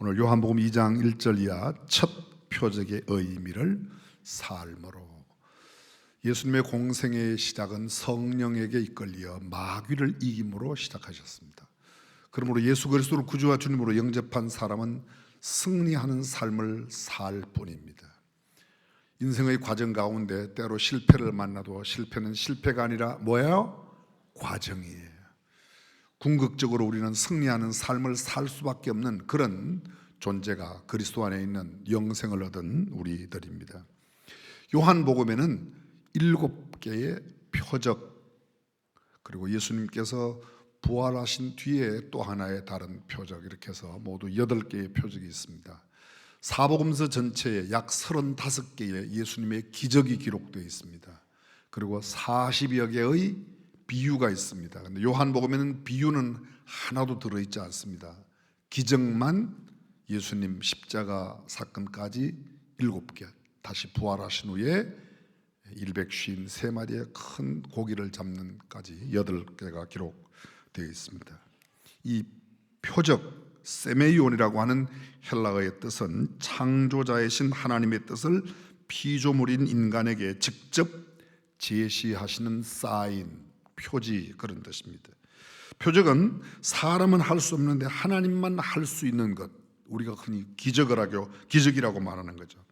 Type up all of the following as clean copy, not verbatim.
오늘 요한복음 2장 1절 이하 첫 표적의 의미를 삶으로. 예수님의 공생의 시작은 성령에게 이끌려 마귀를 이김으로 시작하셨습니다. 그러므로 예수 그리스도를 구주와 주님으로 영접한 사람은 승리하는 삶을 살 뿐입니다. 인생의 과정 가운데 때로 실패를 만나도 실패는 실패가 아니라 뭐예요? 과정이에요. 궁극적으로 우리는 승리하는 삶을 살 수밖에 없는 그런 존재가 그리스도 안에 있는 영생을 얻은 우리들입니다. 요한복음에는 7개의 표적, 그리고 예수님께서 부활하신 뒤에 또 하나의 다른 표적, 이렇게 해서 모두 8개의 표적이 있습니다. 사복음서 전체에 약 35개의 예수님의 기적이 기록되어 있습니다. 그리고 40여 개의 비유가 있습니다. 그런데 요한복음에는 비유는 하나도 들어있지 않습니다. 기적만 예수님 십자가 사건까지 7개, 다시 부활하신 후에 153마리의 큰 고기를 잡는까지 8개가 기록되어 있습니다. 이 표적, 세메이온이라고 하는 헬라어의 뜻은 창조자이신 하나님의 뜻을 피조물인 인간에게 직접 제시하시는 사인, 표지, 그런 뜻입니다. 표적은 사람은 할 수 없는데 하나님만 할 수 있는 것, 우리가 흔히 기적이라고 말하는 거죠.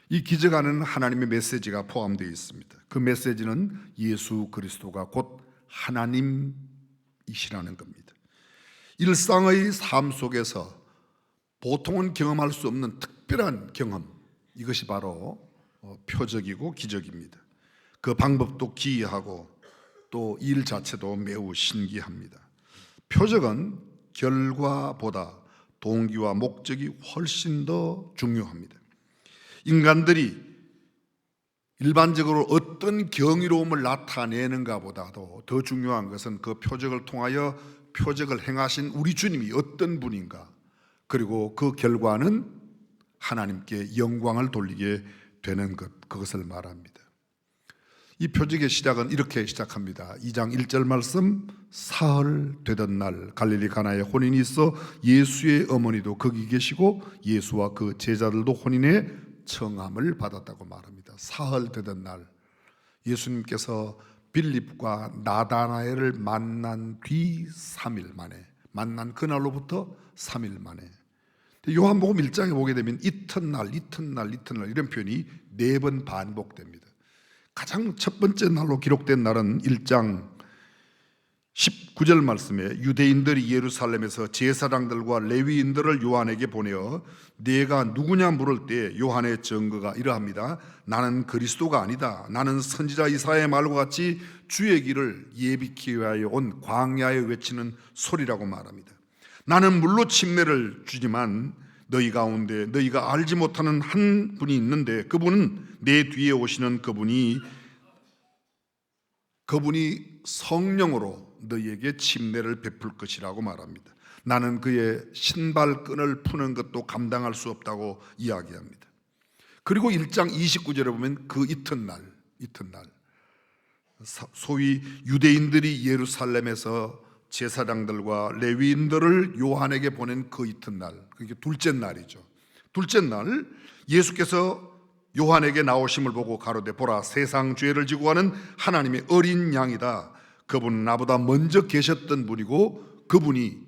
이 기적 안에는 하나님의 메시지가 포함되어 있습니다. 그 메시지는 예수 그리스도가 곧 하나님이시라는 겁니다. 일상의 삶 속에서 보통은 경험할 수 없는 특별한 경험, 이것이 바로 표적이고 기적입니다. 그 방법도 기이하고 또 일 자체도 매우 신기합니다. 표적은 결과보다 동기와 목적이 훨씬 더 중요합니다. 인간들이 일반적으로 어떤 경이로움을 나타내는가 보다도 더 중요한 것은 그 표적을 통하여 표적을 행하신 우리 주님이 어떤 분인가, 그리고 그 결과는 하나님께 영광을 돌리게 되는 것, 그것을 말합니다. 이 표적의 시작은 이렇게 시작합니다. 2장 1절 말씀, 사흘 되던 날 갈릴리 가나에 혼인이 있어 예수의 어머니도 거기 계시고 예수와 그 제자들도 혼인의 청함을 받았다고 말합니다. 사흘 되던 날, 예수님께서 빌립과 나다나엘을 만난 뒤 3일 만에, 만난 그날로부터 3일 만에. 요한복음 1장에 보게 되면 이튿날 이런 표현이 4번 반복됩니다. 가장 첫 번째 날로 기록된 날은 1장 19절 말씀에 유대인들이 예루살렘에서 제사장들과 레위인들을 요한에게 보내어 네가 누구냐 물을 때 요한의 증거가 이러합니다. 나는 그리스도가 아니다. 나는 선지자 이사야의 말과 같이 주의 길을 예비케 위하여 온 광야에 외치는 소리라고 말합니다. 나는 물로 침례를 주지만 너희 가운데 너희가 알지 못하는 한 분이 있는데 그분은 내 뒤에 오시는 그분이 성령으로 너희에게 침례를 베풀 것이라고 말합니다. 나는 그의 신발끈을 푸는 것도 감당할 수 없다고 이야기합니다. 그리고 1장 29절에 보면 그 이튿날 소위 유대인들이 예루살렘에서 제사장들과 레위인들을 요한에게 보낸 그 이튿날, 그게 둘째 날이죠. 둘째 날 예수께서 요한에게 나오심을 보고 가로되 보라, 세상 죄를 지고 가는 하나님의 어린 양이다. 그분은 나보다 먼저 계셨던 분이고 그분이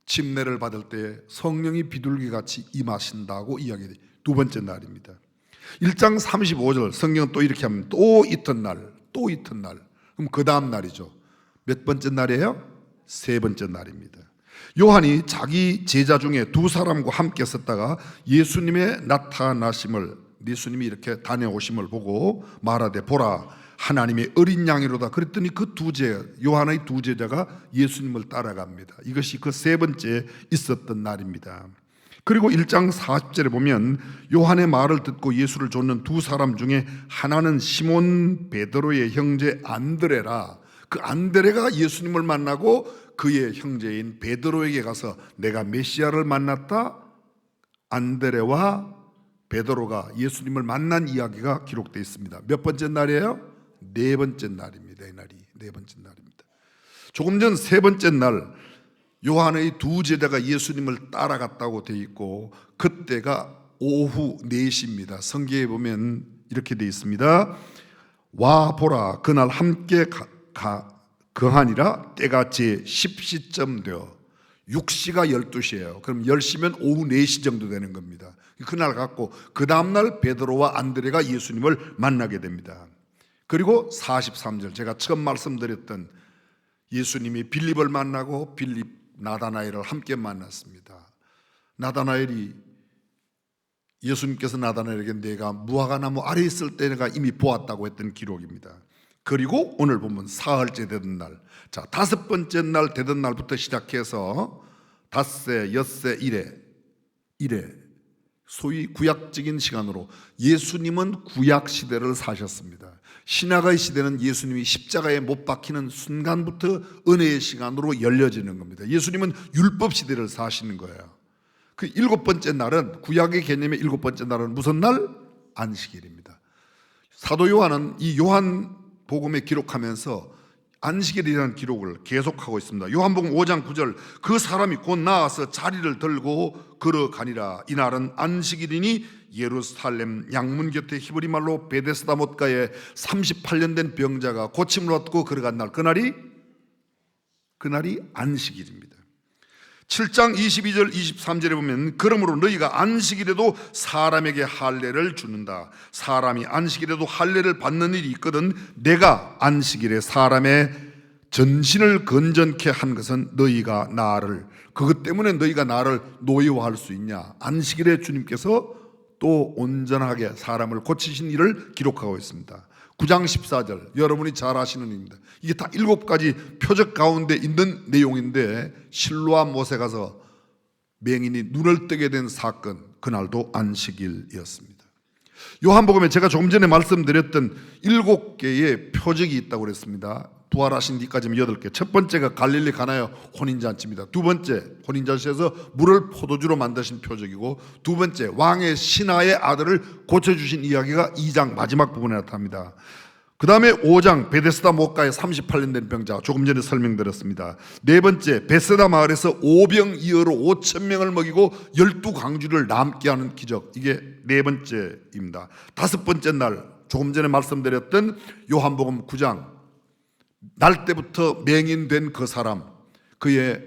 침례를 받을 때 성령이 비둘기같이 임하신다고 이야기해요. 두 번째 날입니다. 1장 35절 성경은 또 이렇게 하면 또 이튿날. 그럼 그 다음 날이죠. 몇 번째 날이에요? 세 번째 날입니다. 요한이 자기 제자 중에 2사람과 함께 섰다가 예수님의 나타나심을, 예수님이 이렇게 다녀오심을 보고 말하되 보라, 하나님의 어린 양이로다. 그랬더니 요한의 2제자가 예수님을 따라갑니다. 이것이 그 세 번째 있었던 날입니다. 그리고 1장 40절에 보면 요한의 말을 듣고 예수를 좇는 2사람 중에 하나는 시몬 베드로의 형제 안드레라. 그 안드레가 예수님을 만나고 그의 형제인 베드로에게 가서 내가 메시아를 만났다. 안드레와 베드로가 예수님을 만난 이야기가 기록되어 있습니다. 몇 번째 날이에요? 4번째 날입니다. 이 날이 4번째 날입니다. 조금 전 3번째 날 요한의 두 제자가 예수님을 따라갔다고 되어 있고 그때가 오후 4시입니다. 성경에 보면 이렇게 되어 있습니다. 와 보라 그날 함께 거하니라 때가 제 10시쯤 되어 6시가 12시예요. 그럼 10시면 오후 4시 정도 되는 겁니다. 그날 갔고 그 다음날 베드로와 안드레가 예수님을 만나게 됩니다. 그리고 43절 제가 처음 말씀드렸던 예수님이 빌립을 만나고 빌립 나다나엘을 함께 만났습니다. 나다나엘이 예수님께서 나다나엘에게 내가 무화과나무 아래에 있을 때 내가 이미 보았다고 했던 기록입니다. 그리고 오늘 보면 사흘째 되던 날, 자 5번째 날 되던 날부터 시작해서 닷새, 엿새, 이래 소위 구약적인 시간으로 예수님은 구약 시대를 사셨습니다. 신약의 시대는 예수님이 십자가에 못 박히는 순간부터 은혜의 시간으로 열려지는 겁니다. 예수님은 율법 시대를 사시는 거예요. 그 7번째 날은 구약의 개념의 7번째 날은 무슨 날? 안식일입니다. 사도 요한은 이 요한복음에 기록하면서 안식일이라는 기록을 계속하고 있습니다. 요한복음 5장 9절 그 사람이 곧 나와서 자리를 들고 걸어가니라. 이날은 안식일이니 예루살렘 양문 곁에 히브리 말로 베데스다 못가에 38년 된 병자가 고침을 얻고 걸어간 날, 그날이 안식일입니다. 7장 22절 23절에 보면 그러므로 너희가 안식일에도 사람에게 할례를 주는다. 사람이 안식일에도 할례를 받는 일이 있거든 내가 안식일에 사람의 전신을 건전케 한 것은 너희가 나를, 그것 때문에 너희가 나를 노예화할 수 있냐. 안식일에 주님께서 또 온전하게 사람을 고치신 일을 기록하고 있습니다. 9장 14절 여러분이 잘 아시는 일입니다. 이게 다 7가지 표적 가운데 있는 내용인데 실로암 못에 가서 맹인이 눈을 뜨게 된 사건, 그날도 안식일이었습니다. 요한복음에 제가 조금 전에 말씀드렸던 7개의 표적이 있다고 그랬습니다. 부활하신 뒤까지는 8개. 첫 번째가 갈릴리 가나의 혼인잔치입니다. 두 번째 혼인잔치에서 물을 포도주로 만드신 표적이고, 두 번째 왕의 신하의 아들을 고쳐주신 이야기가 2장 마지막 부분에 나타납니다. 그 다음에 5장 베데스다 못가에 38년 된 병자, 조금 전에 설명드렸습니다. 네 번째 베세다 마을에서 오병이어로 5,000명을 먹이고 12강주를 남게 하는 기적, 이게 네 번째입니다. 다섯 번째 날 조금 전에 말씀드렸던 요한복음 9장 날 때부터 맹인된 그 사람, 그의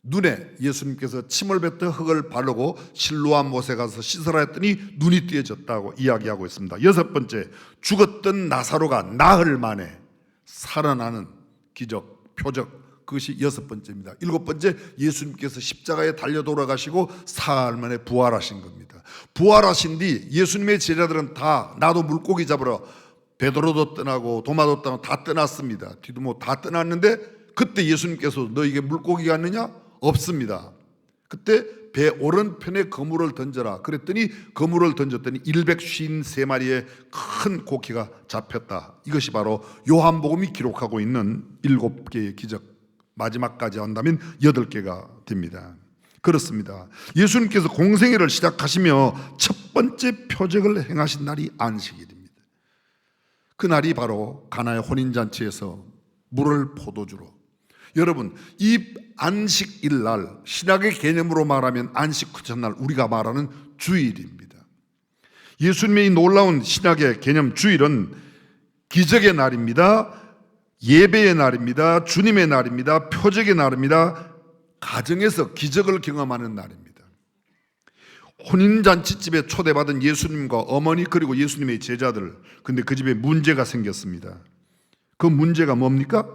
눈에 예수님께서 침을 뱉어 흙을 바르고 실로암 못에 가서 씻으라 했더니 눈이 띄어졌다고 이야기하고 있습니다. 여섯 번째, 죽었던 나사로가 나흘 만에 살아나는 기적, 표적, 그것이 여섯 번째입니다. 일곱 번째, 예수님께서 십자가에 달려 돌아가시고 사흘 만에 부활하신 겁니다. 부활하신 뒤 예수님의 제자들은 다 나도 물고기 잡으러, 베드로도 떠나고 도마도 떠나고 다 떠났습니다. 디도모 다 떠났는데 그때 예수님께서 너에게 물고기가 있느냐? 없습니다. 그때 배 오른편에 그물을 던져라 그랬더니 그물을 던졌더니 153마리의 큰 고기가 잡혔다. 이것이 바로 요한복음이 기록하고 있는 7개의 기적, 마지막까지 한다면 8개가 됩니다. 그렇습니다. 예수님께서 공생애를 시작하시며 첫 번째 표적을 행하신 날이 안식일입니다. 그날이 바로 가나의 혼인잔치에서 물을 포도주로, 여러분 이 안식일 날, 신약의 개념으로 말하면 안식 첫날, 우리가 말하는 주일입니다. 예수님의 이 놀라운 신약의 개념 주일은 기적의 날입니다. 예배의 날입니다. 주님의 날입니다. 표적의 날입니다. 가정에서 기적을 경험하는 날입니다. 혼인잔치집에 초대받은 예수님과 어머니 그리고 예수님의 제자들, 근데 그 집에 문제가 생겼습니다. 그 문제가 뭡니까?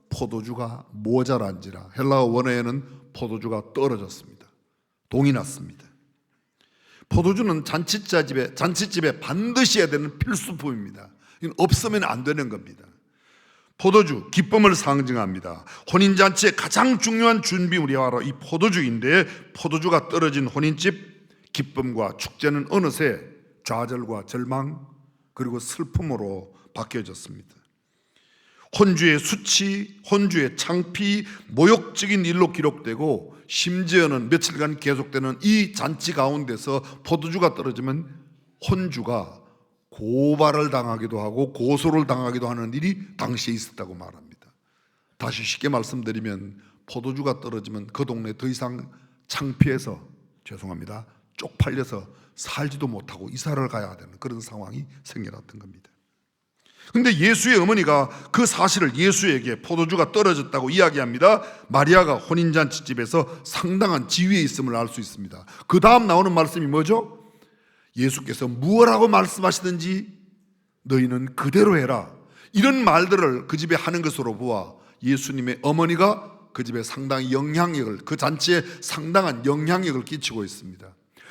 포도주가 모자란지라. 헬라어 원어에는 포도주가 떨어졌습니다. 동이 났습니다. 포도주는 잔치집에 반드시 해야 되는 필수품입니다. 이건 없으면 안 되는 겁니다. 포도주, 기쁨을 상징합니다. 혼인잔치의 가장 중요한 준비물이 바로 이 포도주인데, 포도주가 떨어진 혼인집, 기쁨과 축제는 어느새 좌절과 절망 그리고 슬픔으로 바뀌어졌습니다. 혼주의 수치, 혼주의 창피, 모욕적인 일로 기록되고, 심지어는 며칠간 계속되는 이 잔치 가운데서 포도주가 떨어지면 혼주가 고발을 당하기도 하고 고소를 당하기도 하는 일이 당시에 있었다고 말합니다. 다시 쉽게 말씀드리면 포도주가 떨어지면 그 동네 더 이상 창피해서, 죄송합니다, 쪽팔려서 살지도 못하고 이사를 가야 되는 그런 상황이 생겨났던 겁니다. 근데 예수의 어머니가 그 사실을 예수에게 포도주가 떨어졌다고 이야기합니다. 마리아가 혼인잔치집에서 상당한 지위에 있음을 알 수 있습니다. 그 다음 나오는 말씀이 뭐죠? 예수께서 무엇라고 말씀하시든지 너희는 그대로 해라, 이런 말들을 그 집에 하는 것으로 보아 예수님의 어머니가 그 집에 상당히 영향력을, 그 잔치에 상당한 영향력을 끼치고 있습니다.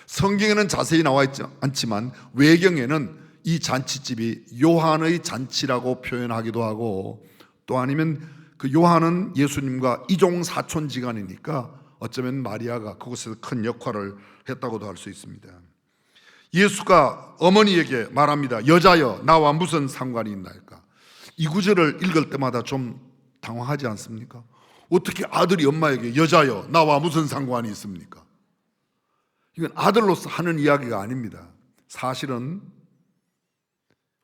성경에는 자세히 나와 있지 않지만 외경에는 이 잔치집이 요한의 잔치라고 표현하기도 하고, 또 아니면 그 요한은 예수님과 이종 사촌지간이니까 어쩌면 마리아가 그곳에서 큰 역할을 했다고도 할 수 있습니다. 예수가 어머니에게 말합니다. 여자여, 나와 무슨 상관이 있나이까? 이 구절을 읽을 때마다 좀 당황하지 않습니까? 어떻게 아들이 엄마에게 여자여, 나와 무슨 상관이 있습니까? 이건 아들로서 하는 이야기가 아닙니다. 사실은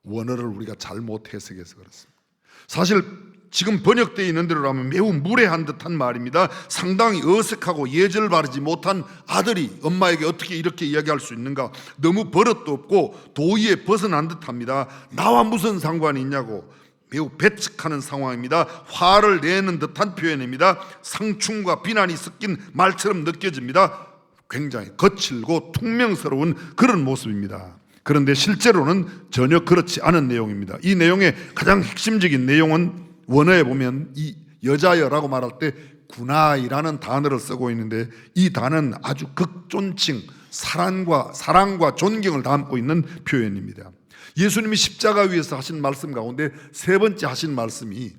원어를 우리가 잘못 해석해서 그렇습니다. 사실 지금 번역되어 있는 대로라면 매우 무례한 듯한 말입니다. 상당히 어색하고 예절 바르지 못한 아들이 엄마에게 어떻게 이렇게 이야기할 수 있는가? 너무 버릇도 없고 도의에 벗어난 듯합니다. 나와 무슨 상관이 있냐고 매우 배척하는 상황입니다. 화를 내는 듯한 표현입니다. 상충과 비난이 섞인 말처럼 느껴집니다. 굉장히 거칠고 퉁명스러운 그런 모습입니다. 그런데 실제로는 전혀 그렇지 않은 내용입니다. 이 내용의 가장 핵심적인 내용은 원어에 보면 이 여자여라고 말할 때 구나이라는 단어를 쓰고 있는데, 이 단어는 아주 극존칭, 사랑과 존경을 담고 있는 표현입니다. 예수님이 십자가 위에서 하신 말씀 가운데 세 번째 하신 말씀이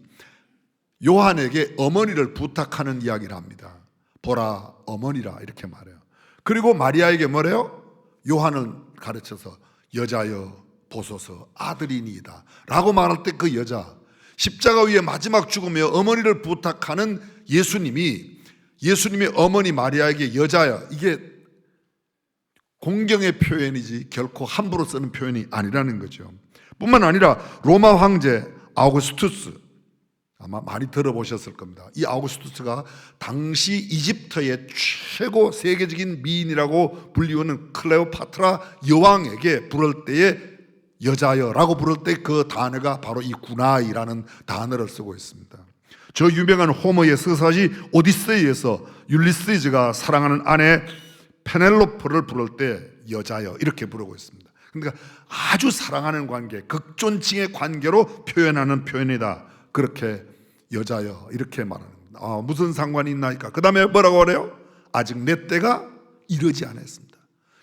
요한에게 어머니를 부탁하는 이야기를 합니다. 보라 어머니라, 이렇게 말해요. 그리고 마리아에게 뭐래요? 요한을 가르쳐서 여자여 보소서 아들이니이다 라고 말할 때 그 여자, 십자가 위에 마지막 죽으며 어머니를 부탁하는 예수님이 예수님의 어머니 마리아에게 여자야, 이게 공경의 표현이지 결코 함부로 쓰는 표현이 아니라는 거죠. 뿐만 아니라 로마 황제 아우구스투스, 아마 많이 들어보셨을 겁니다. 이 아우구스투스가 당시 이집트의 최고 세계적인 미인이라고 불리우는 클레오파트라 여왕에게 부를 때에 여자여라고 부를 때 그 단어가 바로 이 구나이라는 단어를 쓰고 있습니다. 저 유명한 호머의 서사시 오디세이에서 율리시즈가 사랑하는 아내 페넬로프를 부를 때 여자여 이렇게 부르고 있습니다. 그러니까 아주 사랑하는 관계, 극존칭의 관계로 표현하는 표현이다, 그렇게 여자여 이렇게 말하는 겁니다. 무슨 상관이 있나이까? 그 다음에 뭐라고 그래요? 아직 내 때가 이르지 않았습니다.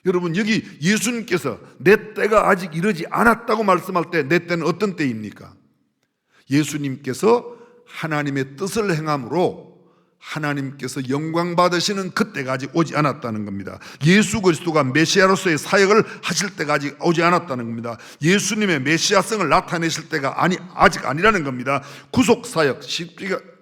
여러분, 여기 예수님께서 내 때가 아직 이르지 않았다고 말씀할 때 내 때는 어떤 때입니까? 예수님께서 하나님의 뜻을 행함으로 하나님께서 영광 받으시는 그때가 아직 오지 않았다는 겁니다. 예수 그리스도가 메시아로서의 사역을 하실 때가 아직 오지 않았다는 겁니다. 예수님의 메시아성을 나타내실 때가 아직 아니라는 겁니다. 구속사역,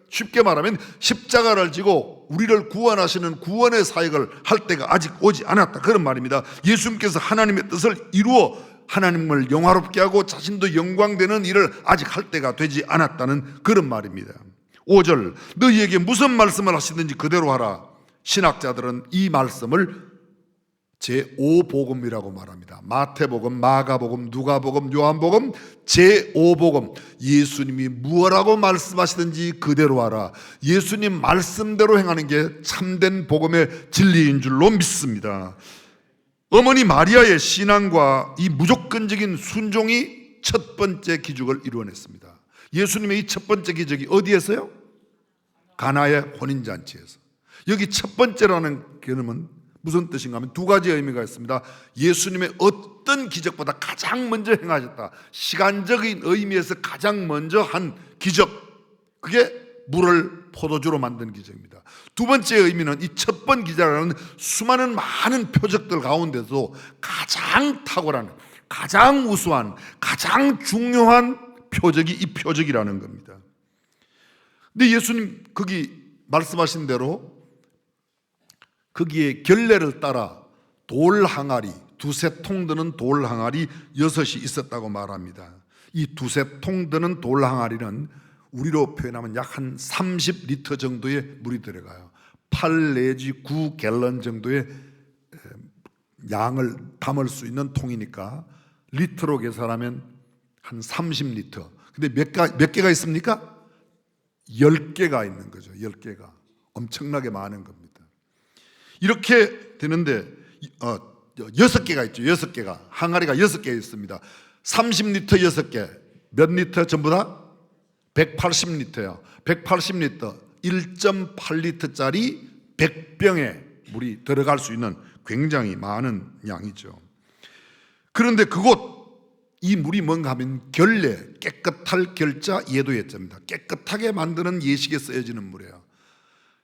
쉽게 말하면 십자가를 지고 우리를 구원하시는 구원의 사역을 할 때가 아직 오지 않았다, 그런 말입니다. 예수님께서 하나님의 뜻을 이루어 하나님을 영화롭게 하고 자신도 영광되는 일을 아직 할 때가 되지 않았다는 그런 말입니다. 5절, 너희에게 무슨 말씀을 하시든지 그대로 하라. 신학자들은 이 말씀을 제5복음이라고 말합니다. 마태복음, 마가복음, 누가복음, 요한복음, 제5복음. 예수님이 무엇라고 말씀하시든지 그대로 하라. 예수님 말씀대로 행하는 게 참된 복음의 진리인 줄로 믿습니다. 어머니 마리아의 신앙과 이 무조건적인 순종이 첫 번째 기적을 이루어냈습니다. 예수님의 이 첫 번째 기적이 어디에서요? 가나의 혼인잔치에서. 여기 첫 번째라는 개념은 무슨 뜻인가 하면 두 가지 의미가 있습니다. 예수님의 어떤 기적보다 가장 먼저 행하셨다, 시간적인 의미에서 가장 먼저 한 기적, 그게 물을 포도주로 만든 기적입니다. 두 번째 의미는 이 첫 번 기적이라는 수많은 많은 표적들 가운데서 가장 탁월한, 가장 우수한, 가장 중요한 표적이 이 표적이라는 겁니다. 근데 예수님 거기 말씀하신 대로 거기에 결례를 따라 돌 항아리, 두세 통 드는 돌 항아리 6이 있었다고 말합니다. 이 두세 통 드는 돌 항아리는 우리로 표현하면 약 한 30리터 정도의 물이 들어가요. 8 내지 9갤런 정도의 양을 담을 수 있는 통이니까 리터로 계산하면 한 30리터. 근데 몇 개가 있습니까? 10개가 있는 거죠. 10개가. 엄청나게 많은 겁니다. 이렇게 되는데 6개가 있죠. 6개가. 항아리가 6개 있습니다. 30리터 6개. 몇 리터 전부 다? 180리터요. 180리터. 1.8리터짜리 100병의 물이 들어갈 수 있는 굉장히 많은 양이죠. 그런데 이 물이 뭔가 하면 결례, 깨끗할 결자 예도예자입니다. 깨끗하게 만드는 예식에 쓰여지는 물이에요.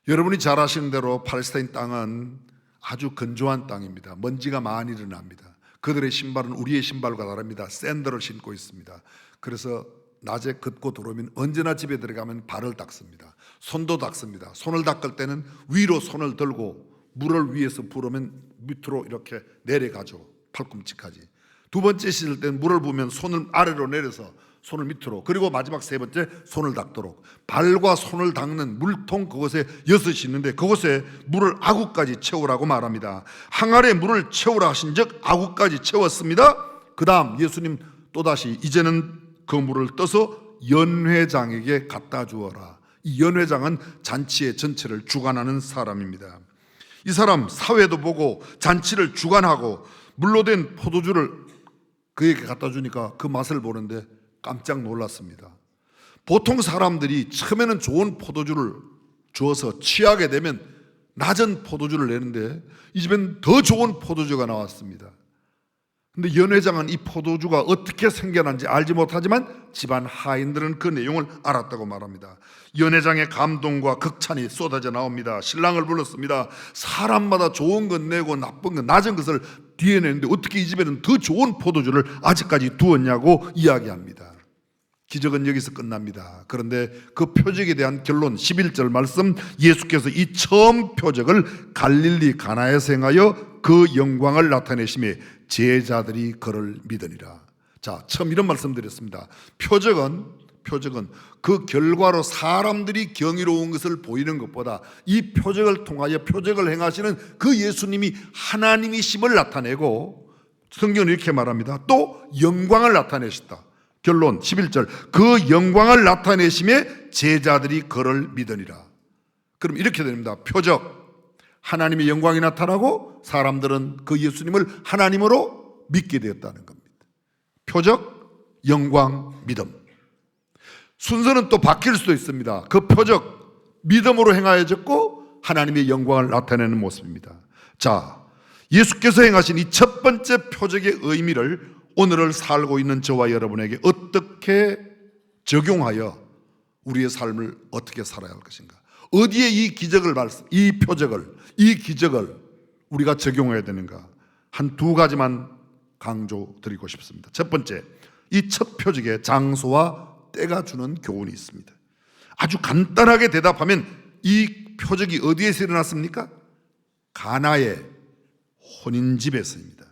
여러분이 잘 아시는 대로 팔레스타인 땅은 아주 건조한 땅입니다. 먼지가 많이 일어납니다. 그들의 신발은 우리의 신발과 다릅니다. 샌들을 신고 있습니다. 그래서 낮에 걷고 들어오면 언제나 집에 들어가면 발을 닦습니다. 손도 닦습니다. 손을 닦을 때는 위로 손을 들고 물을 위에서 부으면 밑으로 이렇게 내려가죠. 팔꿈치까지. 두 번째 씻을 때는 물을 부으면 손을 아래로 내려서 손을 밑으로, 그리고 마지막 세 번째 손을 닦도록. 발과 손을 닦는 물통 그곳에 6이 있는데 그곳에 물을 아구까지 채우라고 말합니다. 항아리에 물을 채우라 하신 즉 아구까지 채웠습니다. 그 다음 예수님 또다시 이제는 그 물을 떠서 연회장에게 갖다 주어라. 이 연회장은 잔치의 전체를 주관하는 사람입니다. 이 사람 사회도 보고 잔치를 주관하고 물로 된 포도주를 그에게 갖다 주니까 그 맛을 보는데 깜짝 놀랐습니다. 보통 사람들이 처음에는 좋은 포도주를 주어서 취하게 되면 낮은 포도주를 내는데 이 집엔 더 좋은 포도주가 나왔습니다. 근데 연회장은 이 포도주가 어떻게 생겨난지 알지 못하지만 집안 하인들은 그 내용을 알았다고 말합니다. 연회장의 감동과 극찬이 쏟아져 나옵니다. 신랑을 불렀습니다. 사람마다 좋은 것 내고 나쁜 것, 낮은 것을 뒤에 내는데 어떻게 이 집에는 더 좋은 포도주를 아직까지 두었냐고 이야기합니다. 기적은 여기서 끝납니다. 그런데 그 표적에 대한 결론 11절 말씀, 예수께서 이 처음 표적을 갈릴리 가나에서 행하여 그 영광을 나타내심에 제자들이 그를 믿으니라. 자, 처음 이런 말씀 드렸습니다. 표적은 그 결과로 사람들이 경이로운 것을 보이는 것보다 이 표적을 통하여 표적을 행하시는 그 예수님이 하나님이심을 나타내고, 성경은 이렇게 말합니다. 또 영광을 나타내셨다. 결론 11절, 그 영광을 나타내심에 제자들이 그를 믿으니라. 그럼 이렇게 됩니다. 표적, 하나님의 영광이 나타나고 사람들은 그 예수님을 하나님으로 믿게 되었다는 겁니다. 표적, 영광, 믿음. 순서는 또 바뀔 수도 있습니다. 그 표적, 믿음으로 행하여졌고 하나님의 영광을 나타내는 모습입니다. 자, 예수께서 행하신 이 첫 번째 표적의 의미를 오늘을 살고 있는 저와 여러분에게 어떻게 적용하여 우리의 삶을 어떻게 살아야 할 것인가, 어디에 이 기적을 우리가 적용해야 되는가, 한 두 가지만 강조드리고 싶습니다. 첫 번째, 이 첫 표적에 장소와 때가 주는 교훈이 있습니다. 아주 간단하게 대답하면 이 표적이 어디에서 일어났습니까? 가나의 혼인집에서입니다.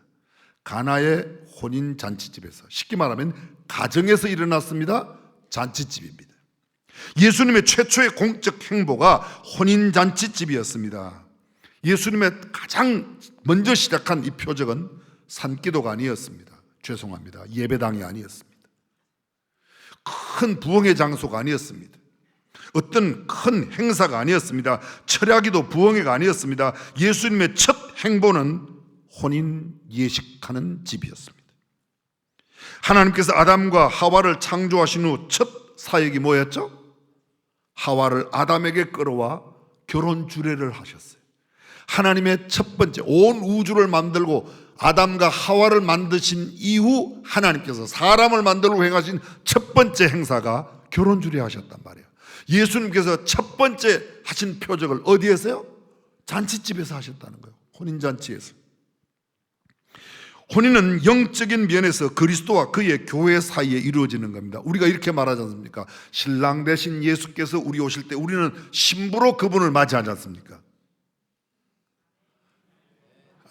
가나의 혼인잔치집에서, 쉽게 말하면 가정에서 일어났습니다. 잔치집입니다. 예수님의 최초의 공적 행보가 혼인잔치집이었습니다. 예수님의 가장 먼저 시작한 이 표적은 산기도가 아니었습니다. 죄송합니다. 예배당이 아니었습니다. 큰 부흥의 장소가 아니었습니다. 어떤 큰 행사가 아니었습니다. 철야기도 부흥회가 아니었습니다. 예수님의 첫 행보는 혼인 예식하는 집이었습니다. 하나님께서 아담과 하와를 창조하신 후 첫 사역이 뭐였죠? 하와를 아담에게 끌어와 결혼 주례를 하셨어요. 하나님의 첫 번째, 온 우주를 만들고 아담과 하와를 만드신 이후 하나님께서 사람을 만들고 행하신 첫 번째 행사가 결혼 주례 하셨단 말이에요. 예수님께서 첫 번째 하신 표적을 어디에서요? 잔치집에서 하셨다는 거예요. 혼인잔치에서. 혼인은 영적인 면에서 그리스도와 그의 교회 사이에 이루어지는 겁니다. 우리가 이렇게 말하지 않습니까? 신랑 대신 예수께서 우리 오실 때 우리는 신부로 그분을 맞이하지 않습니까?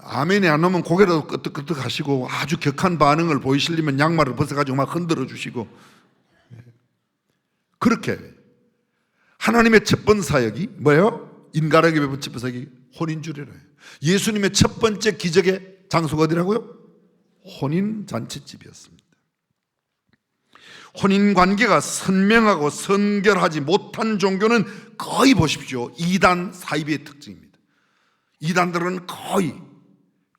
아멘이 안 오면 고개라도 끄덕끄덕 하시고, 아주 격한 반응을 보이시려면 양말을 벗어가지고 막 흔들어 주시고, 그렇게 하나님의 첫 번째 사역이 뭐예요? 인간에게 베푼 첫 번째 사역이 혼인주례래요. 예수님의 첫 번째 기적의 장소가 어디라고요? 혼인잔치집이었습니다. 혼인관계가 선명하고 선결하지 못한 종교는 거의 보십시오, 이단 사이비의 특징입니다. 이단들은 거의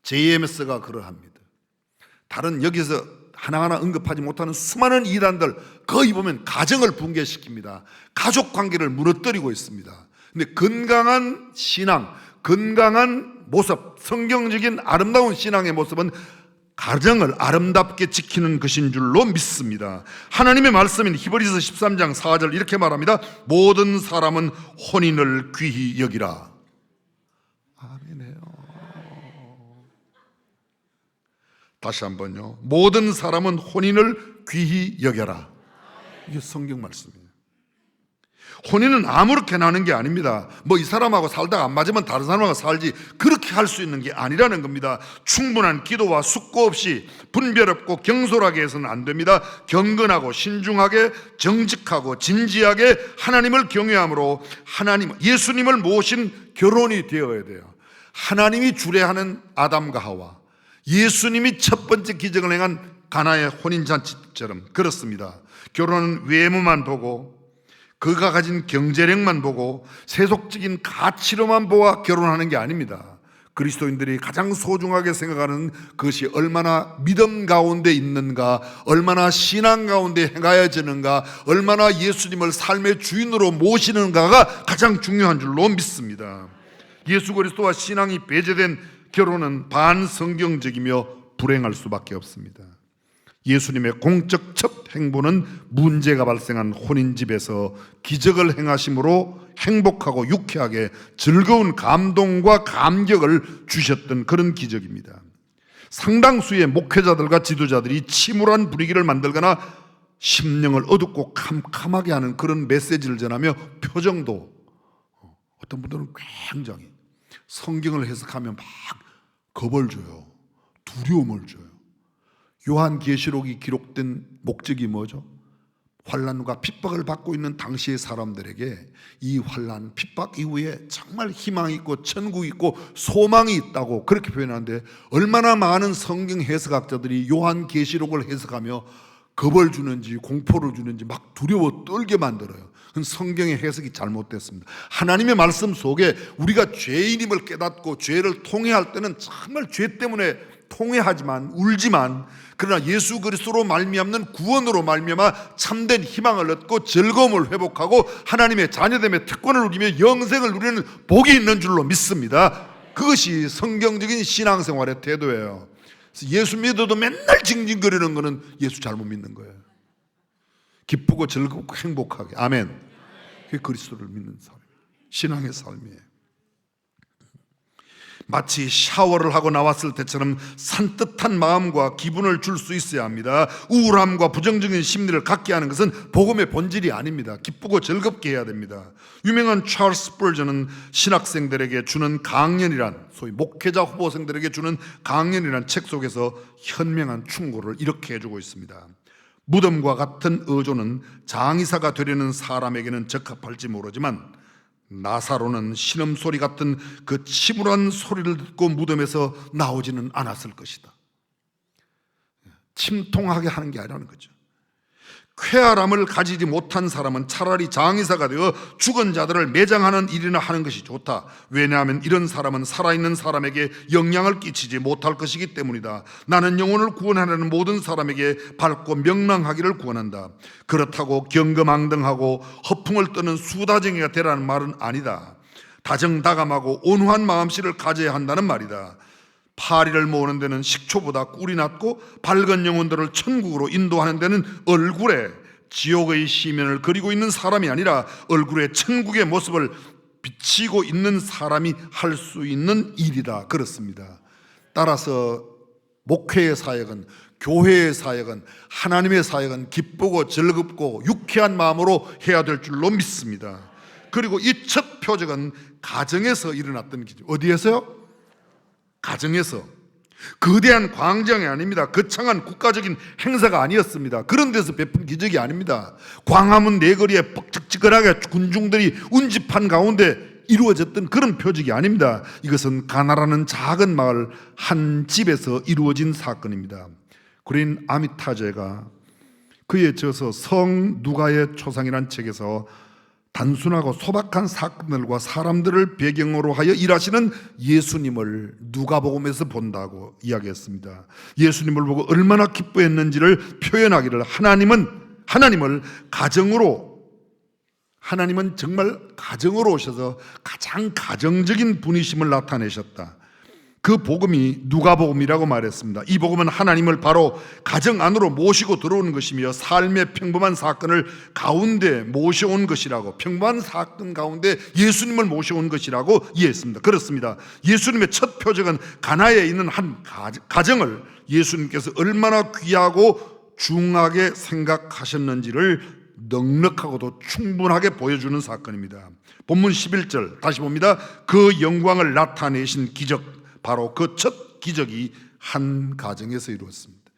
JMS가 그러합니다. 다른 여기서 하나하나 언급하지 못하는 수많은 이단들 거의 보면 가정을 붕괴시킵니다. 가족관계를 무너뜨리고 있습니다. 근데 건강한 신앙, 건강한 모습, 성경적인 아름다운 신앙의 모습은 가정을 아름답게 지키는 것인 줄로 믿습니다. 하나님의 말씀인 히브리서 13장 4절 이렇게 말합니다. 모든 사람은 혼인을 귀히 여기라. 아멘이에요. 다시 한번요. 모든 사람은 혼인을 귀히 여겨라. 이게 성경 말씀이에요. 혼인은 아무렇게나 하는 게 아닙니다. 뭐 이 사람하고 살다가 안 맞으면 다른 사람하고 살지, 그렇게 할 수 있는 게 아니라는 겁니다. 충분한 기도와 숙고 없이 분별 없고 경솔하게 해서는 안 됩니다. 경건하고 신중하게 정직하고 진지하게 하나님을 경외함으로 예수님을 모신 결혼이 되어야 돼요. 하나님이 주례하는 아담과 하와, 예수님이 첫 번째 기적을 행한 가나의 혼인잔치처럼 그렇습니다. 결혼은 외모만 보고 그가 가진 경제력만 보고 세속적인 가치로만 보아 결혼하는 게 아닙니다. 그리스도인들이 가장 소중하게 생각하는 것이 얼마나 믿음 가운데 있는가, 얼마나 신앙 가운데 행하여지는가, 얼마나 예수님을 삶의 주인으로 모시는가가 가장 중요한 줄로 믿습니다. 예수 그리스도와 신앙이 배제된 결혼은 반성경적이며 불행할 수밖에 없습니다. 예수님의 공적 첫 행보는 문제가 발생한 혼인집에서 기적을 행하심으로 행복하고 유쾌하게 즐거운 감동과 감격을 주셨던 그런 기적입니다. 상당수의 목회자들과 지도자들이 침울한 분위기를 만들거나 심령을 어둡고 캄캄하게 하는 그런 메시지를 전하며 표정도, 어떤 분들은 굉장히 성경을 해석하면 막 겁을 줘요. 두려움을 줘요. 요한계시록이 기록된 목적이 뭐죠? 환난과 핍박을 받고 있는 당시의 사람들에게 이 환난, 핍박 이후에 정말 희망이 있고 천국이 있고 소망이 있다고 그렇게 표현하는데, 얼마나 많은 성경 해석학자들이 요한계시록을 해석하며 겁을 주는지 공포를 주는지 막 두려워 떨게 만들어요. 그건 성경의 해석이 잘못됐습니다. 하나님의 말씀 속에 우리가 죄인임을 깨닫고 죄를 통회할 때는 정말 죄 때문에 통회하지만 울지만, 그러나 예수 그리스도로 말미암는 구원으로 말미암아 참된 희망을 얻고 즐거움을 회복하고 하나님의 자녀됨의 특권을 누리며 영생을 누리는 복이 있는 줄로 믿습니다. 그것이 성경적인 신앙생활의 태도예요. 그래서 예수 믿어도 맨날 징징거리는 거는 예수 잘못 믿는 거예요. 기쁘고 즐겁고 행복하게, 아멘. 그게 그리스도를 믿는 삶, 신앙의 삶이에요. 마치 샤워를 하고 나왔을 때처럼 산뜻한 마음과 기분을 줄 수 있어야 합니다. 우울함과 부정적인 심리를 갖게 하는 것은 복음의 본질이 아닙니다. 기쁘고 즐겁게 해야 됩니다. 유명한 찰스 스펄전은 신학생들에게 주는 강연이란, 소위 목회자 후보생들에게 주는 강연이란 책 속에서 현명한 충고를 이렇게 해주고 있습니다. 무덤과 같은 어조는 장의사가 되려는 사람에게는 적합할지 모르지만 나사로는 신음소리 같은 그 침울한 소리를 듣고 무덤에서 나오지는 않았을 것이다. 침통하게 하는 게 아니라는 거죠. 쾌활함을 가지지 못한 사람은 차라리 장의사가 되어 죽은 자들을 매장하는 일이나 하는 것이 좋다. 왜냐하면 이런 사람은 살아있는 사람에게 영향을 끼치지 못할 것이기 때문이다. 나는 영혼을 구원하려는 모든 사람에게 밝고 명랑하기를 구원한다. 그렇다고 경거망등하고 허풍을 떠는 수다쟁이가 되라는 말은 아니다. 다정다감하고 온화한 마음씨를 가져야 한다는 말이다. 파리를 모으는 데는 식초보다 꿀이 낫고 밝은 영혼들을 천국으로 인도하는 데는 얼굴에 지옥의 시면을 그리고 있는 사람이 아니라 얼굴에 천국의 모습을 비치고 있는 사람이 할 수 있는 일이다. 그렇습니다. 따라서 목회의 사역은, 교회의 사역은, 하나님의 사역은 기쁘고 즐겁고 유쾌한 마음으로 해야 될 줄로 믿습니다. 그리고 이 첫 표적은 가정에서 일어났던 기적. 어디에서요? 가정에서. 거대한 광장이 아닙니다. 거창한 국가적인 행사가 아니었습니다. 그런 데서 베푼 기적이 아닙니다. 광화문 내거리에 뻑적지근하게 군중들이 운집한 가운데 이루어졌던 그런 표적이 아닙니다. 이것은 가나라는 작은 마을 한 집에서 이루어진 사건입니다. 그린 아미타제가 그의 저서 성 누가의 초상이라는 책에서 단순하고 소박한 사건들과 사람들을 배경으로 하여 일하시는 예수님을 누가복음에서 본다고 이야기했습니다. 예수님을 보고 얼마나 기뻐했는지를 표현하기를 하나님을 하나님은 정말 가정으로 오셔서 가장 가정적인 분이심을 나타내셨다. 그 복음이 누가복음이라고 말했습니다. 이 복음은 하나님을 바로 가정 안으로 모시고 들어오는 것이며 삶의 평범한 사건을 가운데 모셔온 것이라고, 평범한 사건 가운데 예수님을 모셔온 것이라고 이해했습니다. 그렇습니다. 예수님의 첫 표적은 가나에 있는 한 가정을 예수님께서 얼마나 귀하고 중하게 생각하셨는지를 넉넉하고도 충분하게 보여주는 사건입니다. 본문 11절 다시 봅니다. 그 영광을 나타내신 기적, 바로 그 첫 기적이 한 가정에서 이루어졌습니다.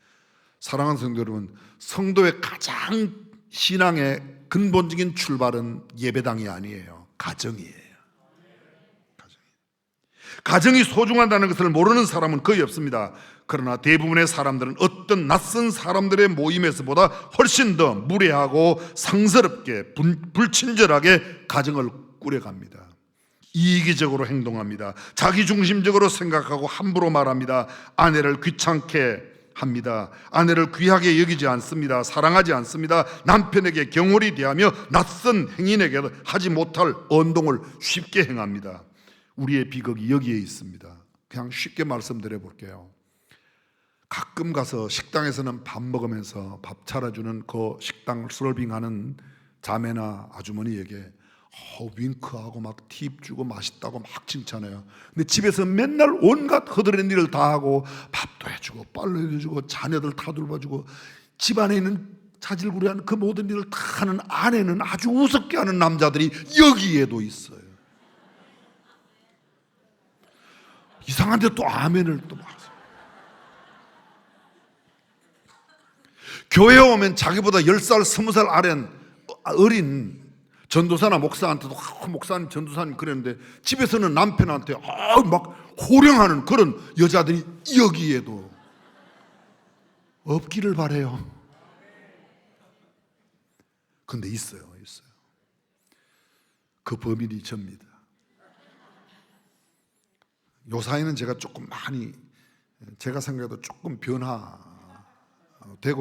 사랑하는 성도 여러분, 성도의 가장 신앙의 근본적인 출발은 예배당이 아니에요. 가정이에요. 가정이 소중하다는 것을 모르는 사람은 거의 없습니다. 그러나 대부분의 사람들은 어떤 낯선 사람들의 모임에서보다 훨씬 더 무례하고 상스럽게 불친절하게 가정을 꾸려갑니다. 이기적으로 행동합니다. 자기중심적으로 생각하고 함부로 말합니다. 아내를 귀찮게 합니다. 아내를 귀하게 여기지 않습니다. 사랑하지 않습니다. 남편에게 경홀히 대하며 낯선 행인에게 하지 못할 언동을 쉽게 행합니다. 우리의 비극이 여기에 있습니다. 그냥 쉽게 말씀드려 볼게요. 가끔 가서 식당에서는 밥 먹으면서 밥 차려주는 그 식당 서빙하는 자매나 아주머니에게 윙크하고 막 팁 주고 맛있다고 막 칭찬해요. 근데 집에서 맨날 온갖 허드렛 일을 다 하고 밥도 해주고 빨래도 해주고 자녀들 다 돌봐주고 집안에 있는 자질구레한 그 모든 일을 다 하는 아내는 아주 우습게 하는 남자들이 여기에도 있어요. 이상한데 또 아멘을 또 말하세요. 교회에 오면 자기보다 10살, 20살 어린 전도사나 목사한테도 목사님, 전도사님 그랬는데 집에서는 남편한테 막 호령하는 그런 여자들이 여기에도 없기를 바래요. 근데 있어요. 그 범인이 접니다. 요사이는 제가 조금 많이, 제가 생각해도 조금 변화되고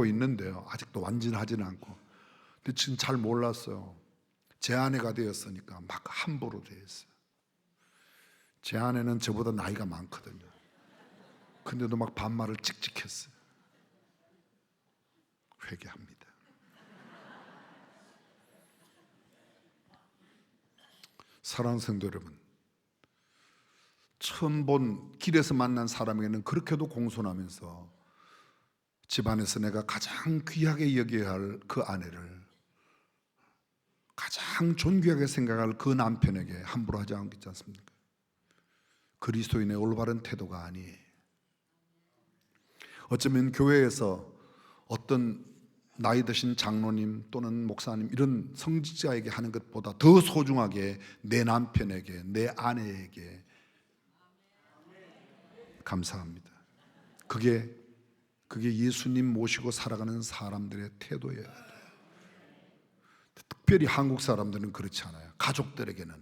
있는데요. 아직도 완전하지는 않고. 근데 지금 잘 몰랐어요. 제 아내가 되었으니까 막 함부로 대했어요. 제 아내는 저보다 나이가 많거든요. 근데도 막 반말을 찍찍했어요. 회개합니다. 사랑하는 성도 여러분, 처음 본 길에서 만난 사람에게는 그렇게도 공손하면서 집안에서 내가 가장 귀하게 여겨야 할 그 아내를 가장 존귀하게 생각할 그 남편에게 함부로 하지 않겠지 않습니까? 그리스도인의 올바른 태도가 아니에요. 어쩌면 교회에서 어떤 나이 드신 장로님 또는 목사님 이런 성직자에게 하는 것보다 더 소중하게 내 남편에게, 내 아내에게 감사합니다. 그게 예수님 모시고 살아가는 사람들의 태도예요. 특별히 한국 사람들은 그렇지 않아요. 가족들에게는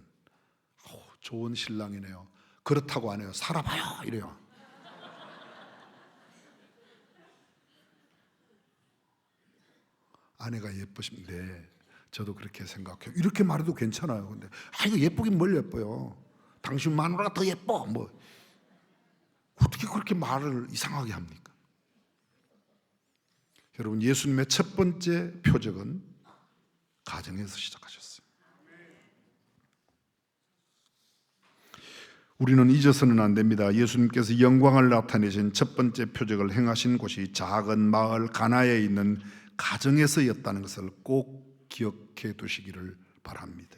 좋은 신랑이네요. 그렇다고 안 해요. 살아봐요 이래요. 아내가 예쁘시면 네, 저도 그렇게 생각해요. 이렇게 말해도 괜찮아요. 근데 이거 예쁘긴 뭘 예뻐요. 당신 마누라가 더 예뻐. 뭐 어떻게 그렇게 말을 이상하게 합니까? 여러분, 예수님의 첫 번째 표적은 가정에서 시작하셨어요. 우리는 잊어서는 안 됩니다. 예수님께서 영광을 나타내신 첫 번째 표적을 행하신 곳이 작은 마을 가나에 있는 가정에서였다는 것을 꼭 기억해 두시기를 바랍니다.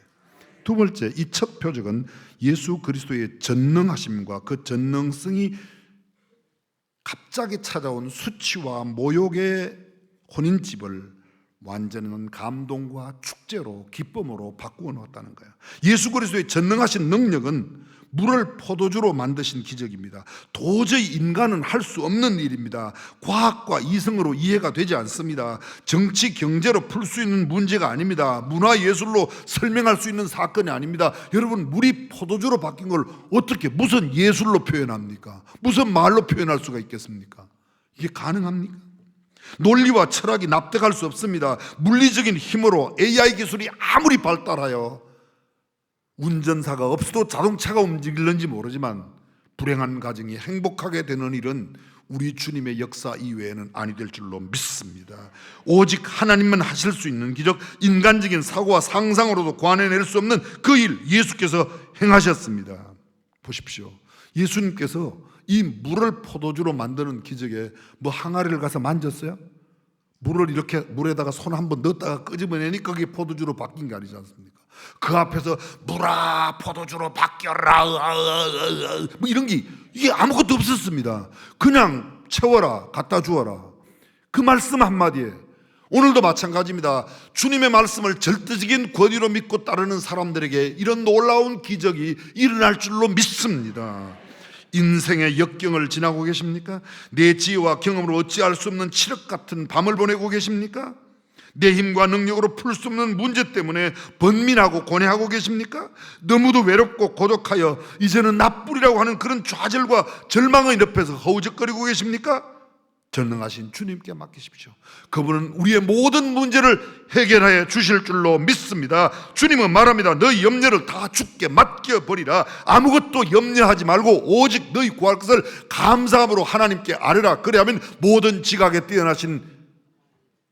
두 번째, 이 첫 표적은 예수 그리스도의 전능하심과 그 전능성이 갑자기 찾아온 수치와 모욕의 혼인집을 완전한 감동과 축제로 기쁨으로 바꾸어 놓았다는 거예요. 예수 그리스도의 전능하신 능력은 물을 포도주로 만드신 기적입니다. 도저히 인간은 할 수 없는 일입니다. 과학과 이성으로 이해가 되지 않습니다. 정치, 경제로 풀 수 있는 문제가 아닙니다. 문화, 예술로 설명할 수 있는 사건이 아닙니다. 여러분, 물이 포도주로 바뀐 걸 어떻게, 무슨 예술로 표현합니까? 무슨 말로 표현할 수가 있겠습니까? 이게 가능합니까? 논리와 철학이 납득할 수 없습니다. 물리적인 힘으로 AI 기술이 아무리 발달하여 운전사가 없어도 자동차가 움직일는지 모르지만 불행한 가정이 행복하게 되는 일은 우리 주님의 역사 이외에는 아니 될 줄로 믿습니다. 오직 하나님만 하실 수 있는 기적, 인간적인 사고와 상상으로도 관해낼 수 없는 그 일 예수께서 행하셨습니다. 보십시오. 예수님께서 이 물을 포도주로 만드는 기적에 뭐 항아리를 가서 만졌어요? 물을 이렇게 물에다가 손 한번 넣었다가 끄집어내니까 그게 포도주로 바뀐 게 아니지 않습니까? 그 앞에서 물아 포도주로 바뀌어라 뭐 이런 게 이게 아무것도 없었습니다. 그냥 채워라, 갖다 주어라, 그 말씀 한마디에. 오늘도 마찬가지입니다. 주님의 말씀을 절대적인 권위로 믿고 따르는 사람들에게 이런 놀라운 기적이 일어날 줄로 믿습니다. 인생의 역경을 지나고 계십니까? 내 지혜와 경험으로 어찌할 수 없는 칠흑 같은 밤을 보내고 계십니까? 내 힘과 능력으로 풀 수 없는 문제 때문에 번민하고 고뇌하고 계십니까? 너무도 외롭고 고독하여 이제는 나뿐이라고 하는 그런 좌절과 절망의 늪에서 허우적거리고 계십니까? 전능하신 주님께 맡기십시오. 그분은 우리의 모든 문제를 해결하여 주실 줄로 믿습니다. 주님은 말합니다. 너희 염려를 다 주께 맡겨버리라. 아무것도 염려하지 말고 오직 너희 구할 것을 감사함으로 하나님께 아뢰라. 그래야면 모든 지각에 뛰어나신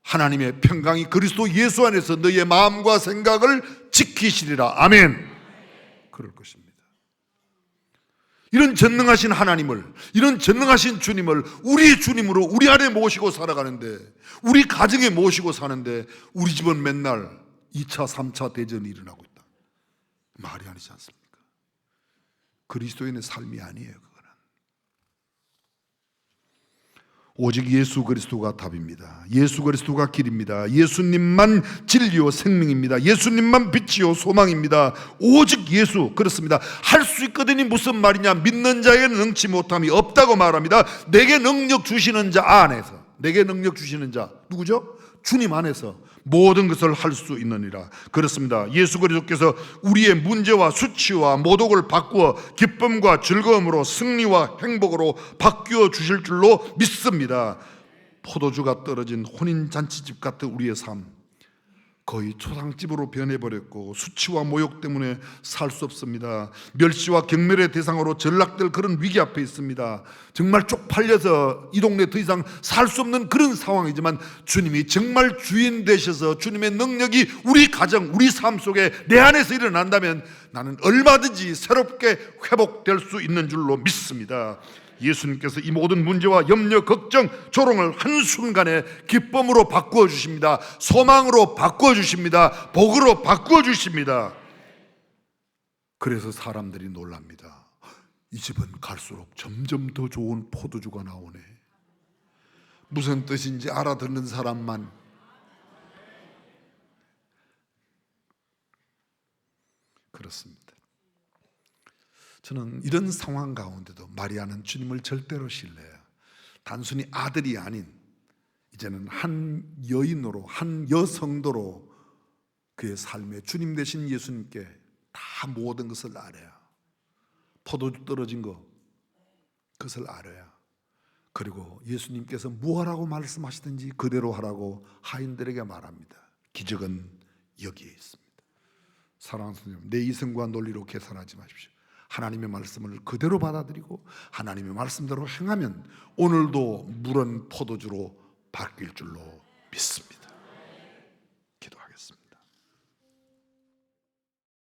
하나님의 평강이 그리스도 예수 안에서 너희의 마음과 생각을 지키시리라. 아멘. 그럴 것입니다. 이런 전능하신 하나님을, 이런 전능하신 주님을 우리 주님으로 우리 안에 모시고 살아가는데, 우리 가정에 모시고 사는데 우리 집은 맨날 2차 3차 대전이 일어나고 있다. 말이 아니지 않습니까? 그리스도인의 삶이 아니에요. 그거는 오직 예수 그리스도가 답입니다. 예수 그리스도가 길입니다. 예수님만 진리요 생명입니다. 예수님만 빛이요 소망입니다. 오직 예수. 그렇습니다. 할 수 있거든이 무슨 말이냐? 믿는 자에게는 능치 못함이 없다고 말합니다. 내게 능력 주시는 자 안에서, 내게 능력 주시는 자 누구죠? 주님 안에서 모든 것을 할 수 있느니라. 그렇습니다. 예수 그리스도께서 우리의 문제와 수치와 모독을 바꾸어 기쁨과 즐거움으로 승리와 행복으로 바뀌어 주실 줄로 믿습니다. 포도주가 떨어진 혼인잔치집 같은 우리의 삶, 거의 초상집으로 변해버렸고 수치와 모욕 때문에 살 수 없습니다. 멸시와 경멸의 대상으로 전락될 그런 위기 앞에 있습니다. 정말 쪽팔려서 이 동네 더 이상 살 수 없는 그런 상황이지만 주님이 정말 주인 되셔서 주님의 능력이 우리 가정, 우리 삶 속에 내 안에서 일어난다면 나는 얼마든지 새롭게 회복될 수 있는 줄로 믿습니다. 예수님께서 이 모든 문제와 염려, 걱정, 조롱을 한순간에 기쁨으로 바꾸어 주십니다. 소망으로 바꾸어 주십니다. 복으로 바꾸어 주십니다. 그래서 사람들이 놀랍니다. 이 집은 갈수록 점점 더 좋은 포도주가 나오네. 무슨 뜻인지 알아듣는 사람만. 그렇습니다. 저는 이런 상황 가운데도 마리아는 주님을 절대로 신뢰해요. 단순히 아들이 아닌 이제는 한 여인으로, 한 여성도로 그의 삶에 주님 되신 예수님께 다 모든 것을 알아요. 포도주 떨어진 거, 그것을 알아요. 그리고 예수님께서 무엇하라고 말씀하시든지 그대로 하라고 하인들에게 말합니다. 기적은 여기에 있습니다. 사랑하는 성도님, 내 이성과 논리로 계산하지 마십시오. 하나님의 말씀을 그대로 받아들이고 하나님의 말씀대로 행하면 오늘도 물은 포도주로 바뀔 줄로 믿습니다.